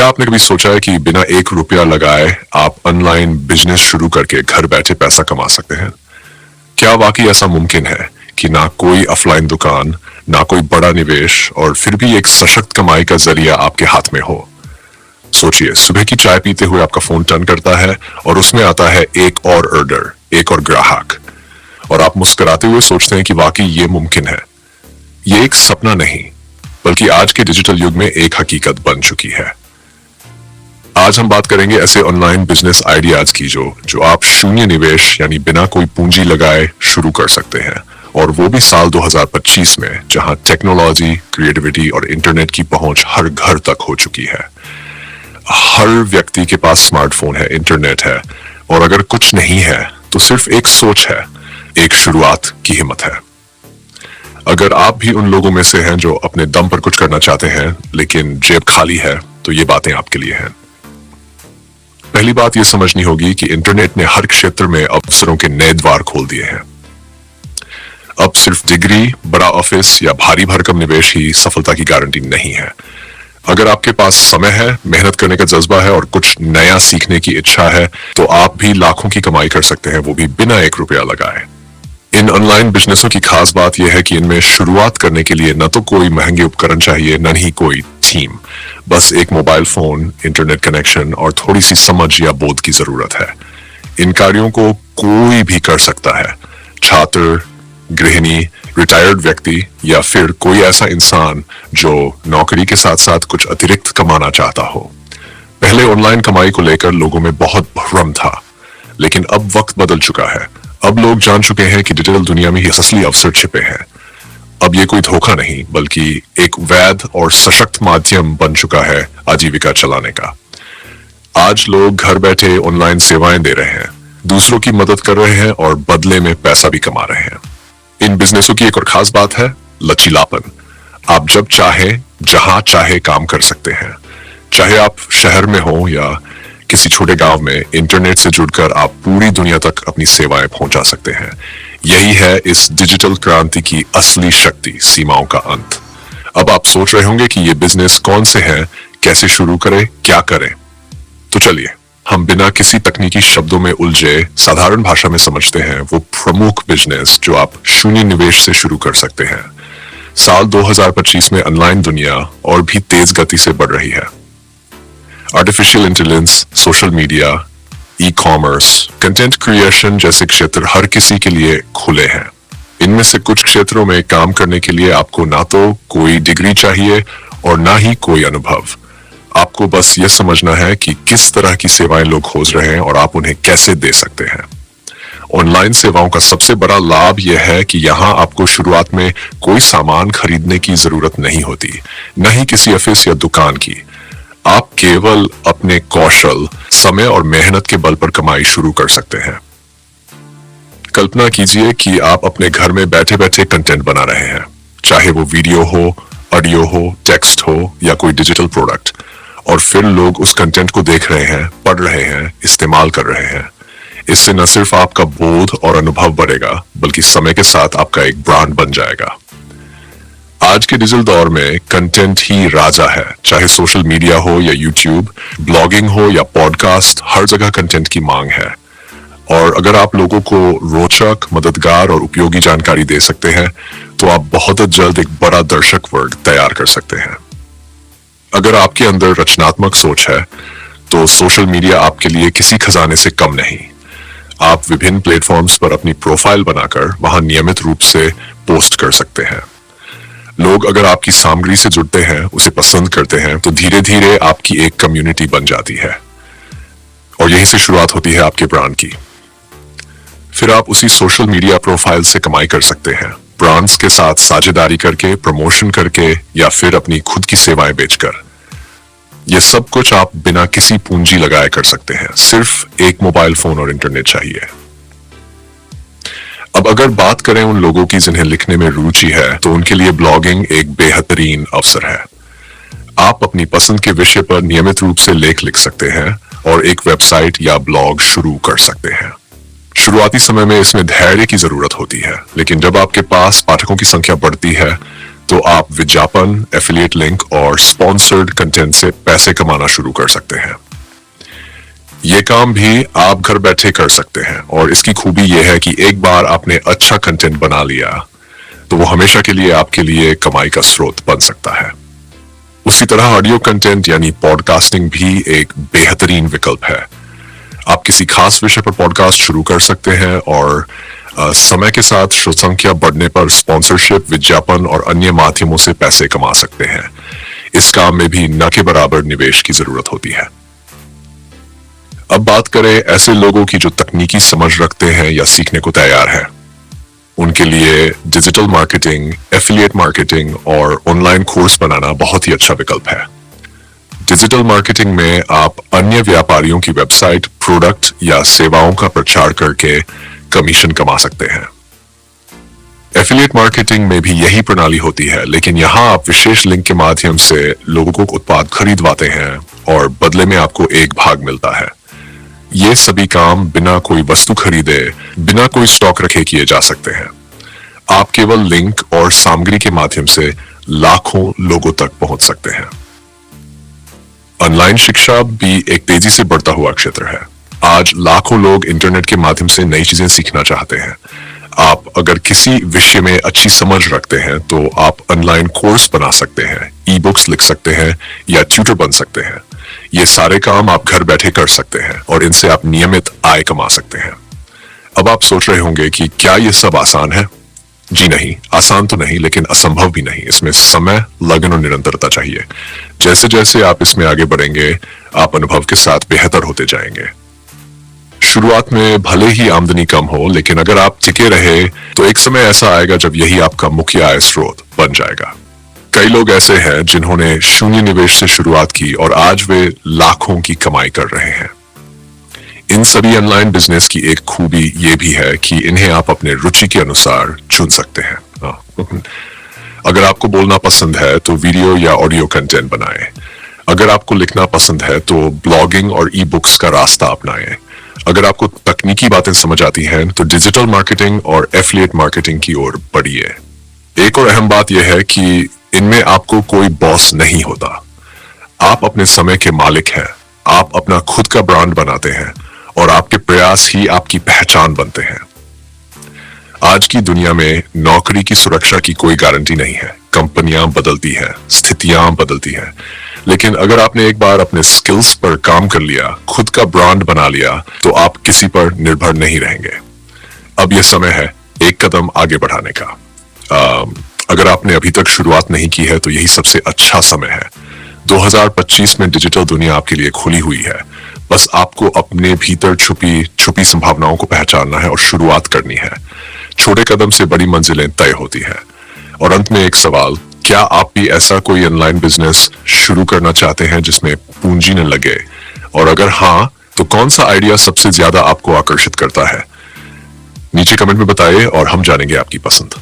क्या आपने कभी सोचा है कि बिना ₹1 लगाए आप ऑनलाइन बिजनेस शुरू करके घर बैठे पैसा कमा सकते हैं? क्या वाकई ऐसा मुमकिन है कि ना कोई ऑफलाइन दुकान, ना कोई बड़ा निवेश और फिर भी एक सशक्त कमाई का जरिया आपके हाथ में हो? सोचिए, सुबह की चाय पीते हुए आपका फोन टर्न करता है और उसमें आता है एक और ऑर्डर, एक और ग्राहक, और आप मुस्कुराते हुए सोचते हैं कि वाकई ये मुमकिन है। ये एक सपना नहीं, बल्कि आज के डिजिटल युग में एक हकीकत बन चुकी है। आज हम बात करेंगे ऐसे ऑनलाइन बिजनेस आइडियाज की जो आप शून्य निवेश यानी बिना कोई पूंजी लगाए शुरू कर सकते हैं, और वो भी साल 2025 में, जहां टेक्नोलॉजी, क्रिएटिविटी और इंटरनेट की पहुंच हर घर तक हो चुकी है। हर व्यक्ति के पास स्मार्टफोन है, इंटरनेट है, और अगर कुछ नहीं है तो सिर्फ एक सोच है, एक शुरुआत की हिम्मत है। अगर आप भी उन लोगों में से हैं जो अपने दम पर कुछ करना चाहते हैं लेकिन जेब खाली है, तो ये बातें आपके लिए हैं। पहली बात यह समझनी होगी कि इंटरनेट ने हर क्षेत्र में अवसरों के नए द्वार खोल दिए हैं। अब सिर्फ डिग्री, बड़ा ऑफिस या भारी भरकम निवेश ही सफलता की गारंटी नहीं है। अगर आपके पास समय है, मेहनत करने का जज्बा है और कुछ नया सीखने की इच्छा है, तो आप भी लाखों की कमाई कर सकते हैं, वो भी बिना ₹1 लगाए। इन ऑनलाइन बिजनेसों की खास बात यह है कि इनमें शुरुआत करने के लिए न तो कोई महंगे उपकरण चाहिए, न ही कोई टीम। बस एक मोबाइल फोन, इंटरनेट कनेक्शन और थोड़ी सी समझ या बोध की जरूरत है। इन कार्यों को कोई भी कर सकता है, छात्र, गृहिणी, रिटायर्ड व्यक्ति या फिर कोई ऐसा इंसान जो नौकरी के साथ साथ कुछ अतिरिक्त कमाना चाहता हो। पहले ऑनलाइन कमाई को लेकर लोगों में बहुत भ्रम था, लेकिन अब वक्त बदल चुका है। अब लोग जान चुके हैं कि डिजिटल दुनिया में ही असली अवसर छिपे हैं। अब ये कोई धोखा नहीं, बल्कि एक वैध और सशक्त माध्यम बन चुका है आजीविका चलाने का। आज लोग घर बैठे ऑनलाइन सेवाएं दे रहे हैं, दूसरों की मदद कर रहे हैं और बदले में पैसा भी कमा रहे हैं। इन बिजनेसों की एक और खास बात है लचीलापन। आप जब चाहे, जहां चाहे काम कर सकते हैं। चाहे आप शहर में हो या किसी छोटे गांव में, इंटरनेट से जुड़कर आप पूरी दुनिया तक अपनी सेवाएं पहुंचा सकते हैं। यही है इस डिजिटल क्रांति की असली शक्ति, सीमाओं का अंत। अब आप सोच रहे होंगे कि ये बिजनेस कौन से हैं, कैसे शुरू करें, क्या करें। तो चलिए हम बिना किसी तकनीकी शब्दों में उलझे साधारण भाषा में समझते हैं वो प्रमुख बिजनेस जो आप शून्य निवेश से शुरू कर सकते हैं। साल 2025 में ऑनलाइन दुनिया और भी तेज गति से बढ़ रही है। Artificial intelligence, social media, e commerce, content creation जैसे क्षेत्र हर किसी के लिए खुले हैं। इनमें से कुछ क्षेत्रों में काम करने के लिए आपको ना तो कोई डिग्री चाहिए और ना ही कोई अनुभव। आपको बस ये समझना है कि किस तरह की सेवाएं लोग खोज रहे हैं और आप उन्हें कैसे दे सकते हैं। ऑनलाइन सेवाओं का सबसे बड़ा लाभ यह है कि यहाँ आपको शुरुआत में कोई सामान खरीदने की जरूरत नहीं होती, न ही किसी ऑफिस या दुकान की। आप केवल अपने कौशल, समय और मेहनत के बल पर कमाई शुरू कर सकते हैं। कल्पना कीजिए कि आप अपने घर में बैठे बैठे कंटेंट बना रहे हैं, चाहे वो वीडियो हो, ऑडियो हो, टेक्स्ट हो या कोई डिजिटल प्रोडक्ट, और फिर लोग उस कंटेंट को देख रहे हैं, पढ़ रहे हैं, इस्तेमाल कर रहे हैं। इससे न सिर्फ आपका बोध और अनुभव बढ़ेगा, बल्कि समय के साथ आपका एक ब्रांड बन जाएगा। आज के डिजिटल दौर में कंटेंट ही राजा है। चाहे सोशल मीडिया हो या यूट्यूब, ब्लॉगिंग हो या पॉडकास्ट, हर जगह कंटेंट की मांग है। और अगर आप लोगों को रोचक, मददगार और उपयोगी जानकारी दे सकते हैं, तो आप बहुत जल्द एक बड़ा दर्शक वर्ग तैयार कर सकते हैं। अगर आपके अंदर रचनात्मक सोच है, तो सोशल मीडिया आपके लिए किसी खजाने से कम नहीं। आप विभिन्न प्लेटफॉर्म्स पर अपनी प्रोफाइल बनाकर वहां नियमित रूप से पोस्ट कर सकते हैं। लोग अगर आपकी सामग्री से जुड़ते हैं, उसे पसंद करते हैं, तो धीरे धीरे आपकी एक कम्युनिटी बन जाती है, और यहीं से शुरुआत होती है आपके ब्रांड की। फिर आप उसी सोशल मीडिया प्रोफाइल से कमाई कर सकते हैं, ब्रांड्स के साथ साझेदारी करके, प्रमोशन करके या फिर अपनी खुद की सेवाएं बेचकर। यह सब कुछ आप बिना किसी पूंजी लगाए कर सकते हैं, सिर्फ एक मोबाइल फोन और इंटरनेट चाहिए। अब अगर बात करें उन लोगों की जिन्हें लिखने में रुचि है, तो उनके लिए ब्लॉगिंग एक बेहतरीन अवसर है। आप अपनी पसंद के विषय पर नियमित रूप से लेख लिख सकते हैं और एक वेबसाइट या ब्लॉग शुरू कर सकते हैं। शुरुआती समय में इसमें धैर्य की जरूरत होती है, लेकिन जब आपके पास पाठकों की संख्या बढ़ती है, तो आप विज्ञापन, एफिलिएट लिंक और स्पॉन्सर्ड कंटेंट से पैसे कमाना शुरू कर सकते हैं। ये काम भी आप घर बैठे कर सकते हैं और इसकी खूबी यह है कि एक बार आपने अच्छा कंटेंट बना लिया तो वो हमेशा के लिए आपके लिए कमाई का स्रोत बन सकता है। उसी तरह ऑडियो कंटेंट यानी पॉडकास्टिंग भी एक बेहतरीन विकल्प है। आप किसी खास विषय पर पॉडकास्ट शुरू कर सकते हैं और समय के साथ श्रोत संख्या बढ़ने पर स्पॉन्सरशिप, विज्ञापन और अन्य माध्यमों से पैसे कमा सकते हैं। इस काम में भी न के बराबर निवेश की जरूरत होती है। अब बात करें ऐसे लोगों की जो तकनीकी समझ रखते हैं या सीखने को तैयार है। उनके लिए डिजिटल मार्केटिंग, एफिलिएट मार्केटिंग और ऑनलाइन कोर्स बनाना बहुत ही अच्छा विकल्प है। डिजिटल मार्केटिंग में आप अन्य व्यापारियों की वेबसाइट, प्रोडक्ट या सेवाओं का प्रचार करके कमीशन कमा सकते हैं। एफिलिएट मार्केटिंग में भी यही प्रणाली होती है, लेकिन यहाँ आप विशेष लिंक के माध्यम से लोगों को उत्पाद खरीदवाते हैं और बदले में आपको एक भाग मिलता है। ये सभी काम बिना कोई वस्तु खरीदे, बिना कोई स्टॉक रखे किए जा सकते हैं। आप केवल लिंक और सामग्री के माध्यम से लाखों लोगों तक पहुंच सकते हैं। ऑनलाइन शिक्षा भी एक तेजी से बढ़ता हुआ क्षेत्र है। आज लाखों लोग इंटरनेट के माध्यम से नई चीजें सीखना चाहते हैं। आप अगर किसी विषय में अच्छी समझ रखते हैं तो आप ऑनलाइन कोर्स बना सकते हैं, ई बुक्स लिख सकते हैं या ट्यूटर बन सकते हैं। ये सारे काम आप घर बैठे कर सकते हैं और इनसे आप नियमित आय कमा सकते हैं। अब आप सोच रहे होंगे कि क्या ये सब आसान है? जी नहीं, आसान तो नहीं, लेकिन असंभव भी नहीं। इसमें समय, लगन और निरंतरता चाहिए। जैसे जैसे आप इसमें आगे बढ़ेंगे, आप अनुभव के साथ बेहतर होते जाएंगे। शुरुआत में भले ही आमदनी कम हो, लेकिन अगर आप टिके रहे तो एक समय ऐसा आएगा जब यही आपका मुख्य आय स्रोत बन जाएगा। कई लोग ऐसे हैं जिन्होंने शून्य निवेश से शुरुआत की और आज वे लाखों की कमाई कर रहे हैं। इन सभी ऑनलाइन बिजनेस की एक खूबी ये भी है कि इन्हें आप अपने रुचि के अनुसार चुन सकते हैं। अगर आपको बोलना पसंद है तो वीडियो या ऑडियो कंटेंट बनाएं। अगर आपको लिखना पसंद है तो ब्लॉगिंग और ई बुक्स का रास्ता अपनाएं। अगर आपको तकनीकी बातें समझ आती हैं तो डिजिटल मार्केटिंग और एफिलिएट मार्केटिंग की ओर बढ़िए। एक और अहम बात यह है कि इनमें आपको कोई बॉस नहीं होता। आप अपने समय के मालिक हैं। आप अपना खुद का ब्रांड बनाते हैं और आपके प्रयास ही आपकी पहचान बनते हैं। आज की दुनिया में नौकरी की सुरक्षा की कोई गारंटी नहीं है। कंपनियां बदलती हैं, स्थितियां बदलती हैं, लेकिन अगर आपने एक बार अपने स्किल्स पर काम कर लिया, खुद का ब्रांड बना लिया, तो आप किसी पर निर्भर नहीं रहेंगे। अब यह समय है एक कदम आगे बढ़ाने का। अगर आपने अभी तक शुरुआत नहीं की है तो यही सबसे अच्छा समय है। 2025 में डिजिटल दुनिया आपके लिए खुली हुई है। बस आपको अपने भीतर छुपी संभावनाओं को पहचानना है और शुरुआत करनी है। छोटे कदम से बड़ी मंजिलें तय होती है। और अंत में एक सवाल, क्या आप भी ऐसा कोई ऑनलाइन बिजनेस शुरू करना चाहते हैं जिसमें पूंजी न लगे? और अगर हाँ, तो कौन सा आइडिया सबसे ज्यादा आपको आकर्षित करता है? नीचे कमेंट में बताइए और हम जानेंगे आपकी पसंद।